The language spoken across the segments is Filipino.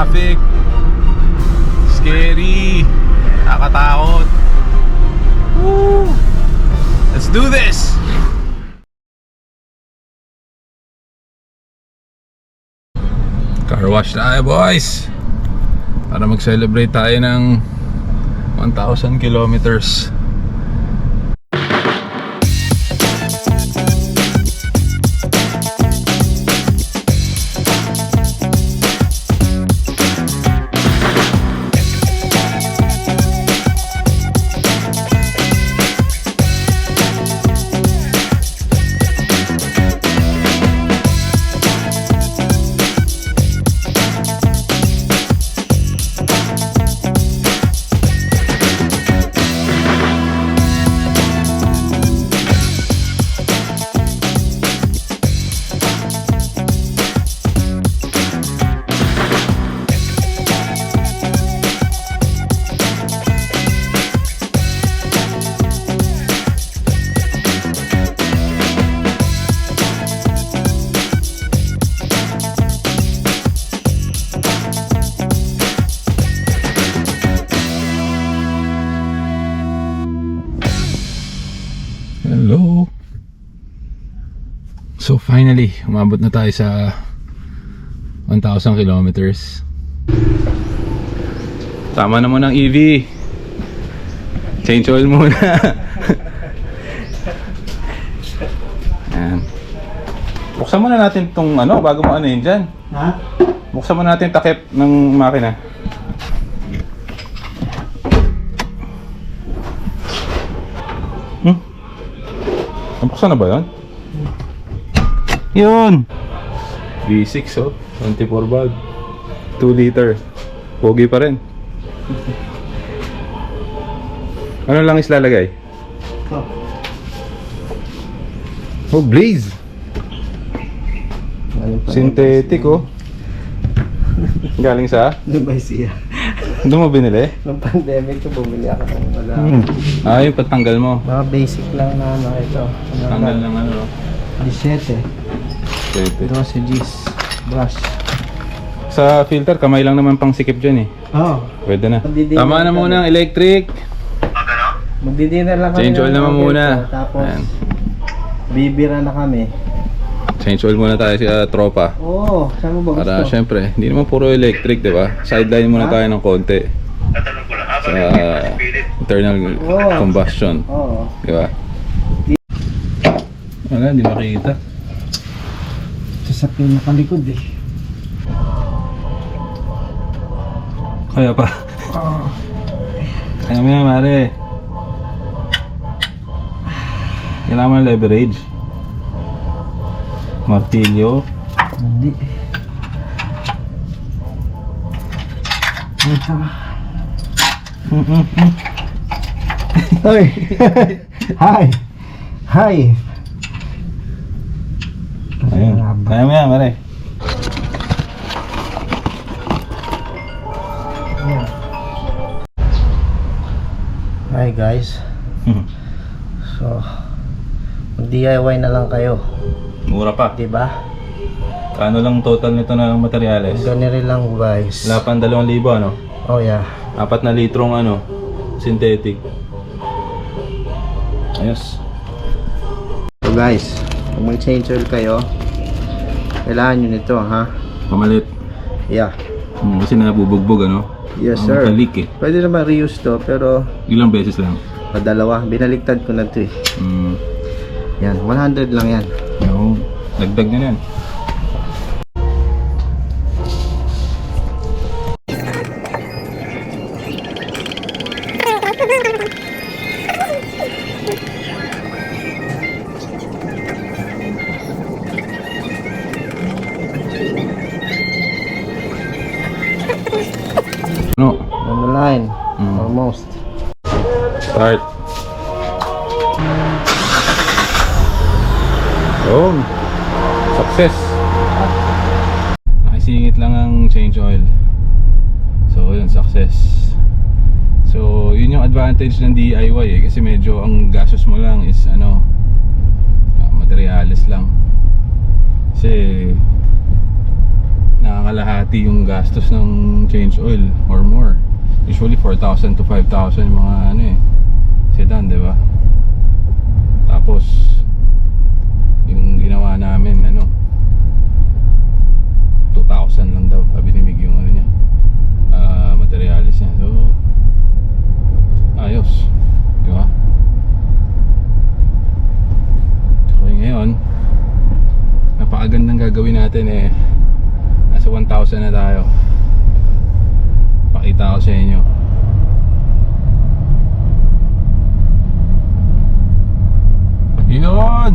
traffic. Scary. Nakatakot. Woo! Let's do this! Car wash tayo, boys! Para mag-celebrate tayo ng 1,000 kilometers. Hello. So finally, umabot na tayo sa 1,000 kilometers. Tama na mo ng EV. Change oil muna. Ayan. Buksan muna natin tong ano, bago mo ano yun dyan. Ha? Buksan muna natin takip ng makina. Buksan na ba yun? Yun! V6 oh, 24 valve 2 liter. Pogi pa rin. Ano lang islalagay? Oh, Blaze! Synthetic oh. Galing sa? Dubai siya. Doon mo binili? Nung pandemic ko, bumili ako ng wala. Ah, yung patanggal mo. Mga basic lang na ano ito. Tanggal ng ano? 17. Pwede. 12 Gs. Brush. Sa filter, kamay lang naman pang sikip dyan eh. Oo. Pwede na. Magdidinner Tama na kami. muna ang electric. Magdidinner lang kami. Change oil ng naman mga muna. dito. Tapos, Ayan. bibira na kami. Change oil muna tayo sa tropa. Oo. Saan mo ba gusto? Para syempre, hindi naman puro electric, di ba? Sideline muna tayo ng konti. Sa internal combustion. Oo. Di ba? Wala, hindi makikita. Sasakyan nakalikod eh. Kaya pa. Oo. Kaya mo yan, mare. Kailangan mo ng leverage. Martilyo. Hindi. Hoy! Hi! Hi! Ayun. Kaya mo yan, mare. Hi guys. So, mag-DIY na lang kayo, Mura pa. 'di ba? Kano lang total nito ng materyales? Ganito lang guys. Wala pang 2,000 ano? Oh yeah. 4 na litrong ano, synthetic. Ayos. So guys, kung mag-change oil kayo, kailangan nyo nito ha. Pamalit. Yeah. Kasi nabubugbog ano? Yes sir. Leak eh. Pwede naman reuse to, pero Ilang beses lang. padalawa. Binaligtad ko na to eh. Yan, 100 lang yan. No, dagdag na yan. No. On the line. Almost. Start. Yun. Success. Nakisingit lang ang change oil. So yun, success. So yun yung advantage ng DIY eh. Kasi medyo ang gastos mo lang is ano, materials lang. Kasi na kalahati yung gastos ng change oil or more. Usually 4,000 to 5,000 yung mga ano eh, sedan, di ba? Tapos yung ginawa namin ano, 2,000 lang daw sabi ni Mig yung ano niya, materialis niya. So ayos, di ba? Okay, ngayon napakagandang gagawin natin eh, nasa 1,000 na tayo. Pakita ko sa inyo. Yun!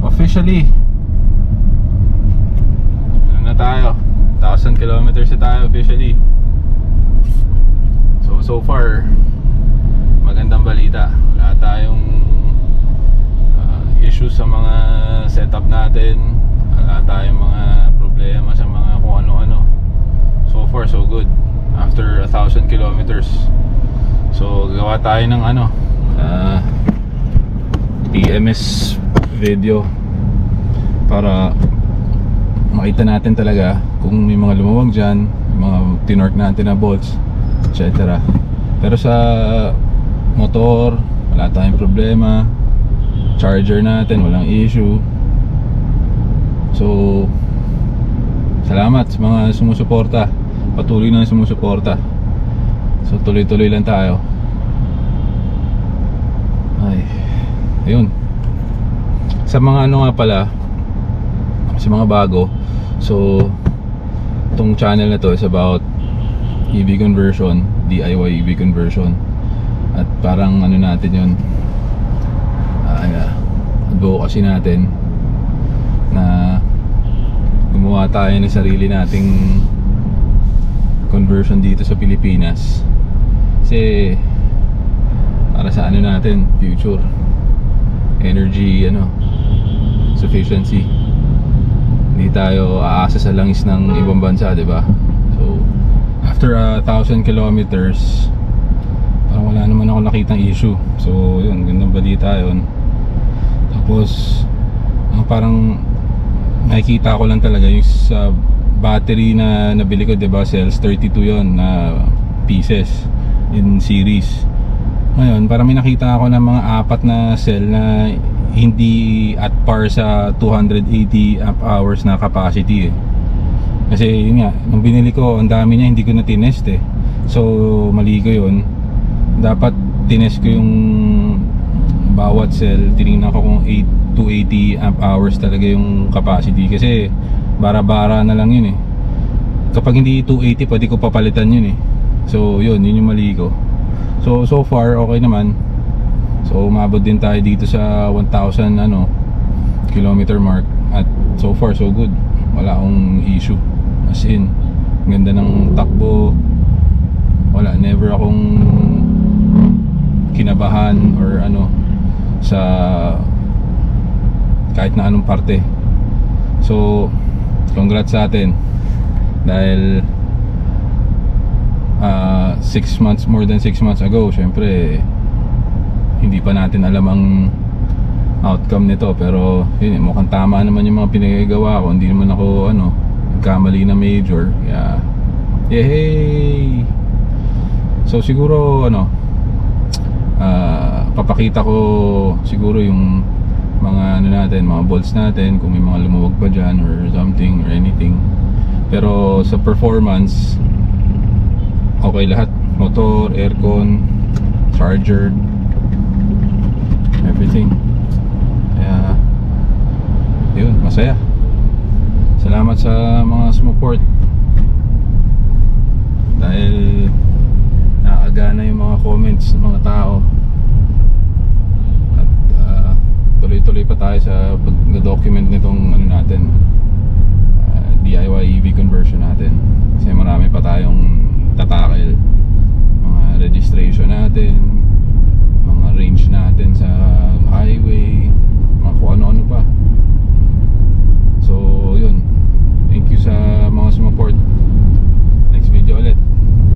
Officially ano na tayo, 1,000 kilometers na tayo officially. So far magandang balita. Wala tayong issues sa mga setup natin. Wala tayong mga problema sa mga kung ano-ano. So far so good after 1,000 kilometers. So gawa tayo ng ano, PMS video para makita natin talaga kung may mga lumawag dyan, mga tinork natin na bolts, etc. Pero sa motor wala tayong problema. Charger natin walang issue. So salamat sa mga sumusuporta, patuloy na sumusuporta. So tuloy-tuloy lang tayo. Ay, ayun. Sa mga ano nga pala, sa mga bago, so itong channel na to is about EV conversion, DIY EV conversion. At parang ano natin yun, advocacy natin na gumawa tayo ng sarili nating conversion dito sa Pilipinas. Kasi para sa ano natin, future energy sufficiency. Hindi tayo aasa sa langis ng ibang bansa, di ba? So after 1,000 kilometers parang wala naman ako nakitang issue. So yun, gandang balita yun. Tapos parang nakikita ko lang talaga yung sa battery na nabili ko, diba, cells 32 yon na pieces in series. Ngayon parang may nakita ako ng mga 4 na cell na hindi at par sa 280 amp hours na capacity eh. Kasi yun nga, nung binili ko ang dami niya, hindi ko na tinest eh. So mali ko yun. Dapat tinest ko yung bawat cell, tinignan ko kung 280 amp hours talaga yung capacity. Kasi bara-bara na lang yun eh. Kapag hindi 280 pwede ko papalitan yun eh. So yun yung mali ko. So far okay naman. So umabot din tayo dito sa 1,000 kilometer mark. At so far so good, wala akong issue. As in, ganda ng takbo. Wala, never akong kinabahan or sa kahit na anong parte. So congrats sa atin dahil 6 months, more than 6 months ago, syempre hindi pa natin alam ang outcome nito. Pero yun, mukhang tama naman yung mga pinagagawa ko. Hindi naman ako nagkamali na major. Yeah, yay! So siguro papakita ko siguro yung mga natin, mga bolts natin, kung may mga lumuwag pa dyan or something or anything. Pero sa performance okay lahat, motor, aircon, charger, everything. Kaya yun, masaya. Salamat sa mga sumupport.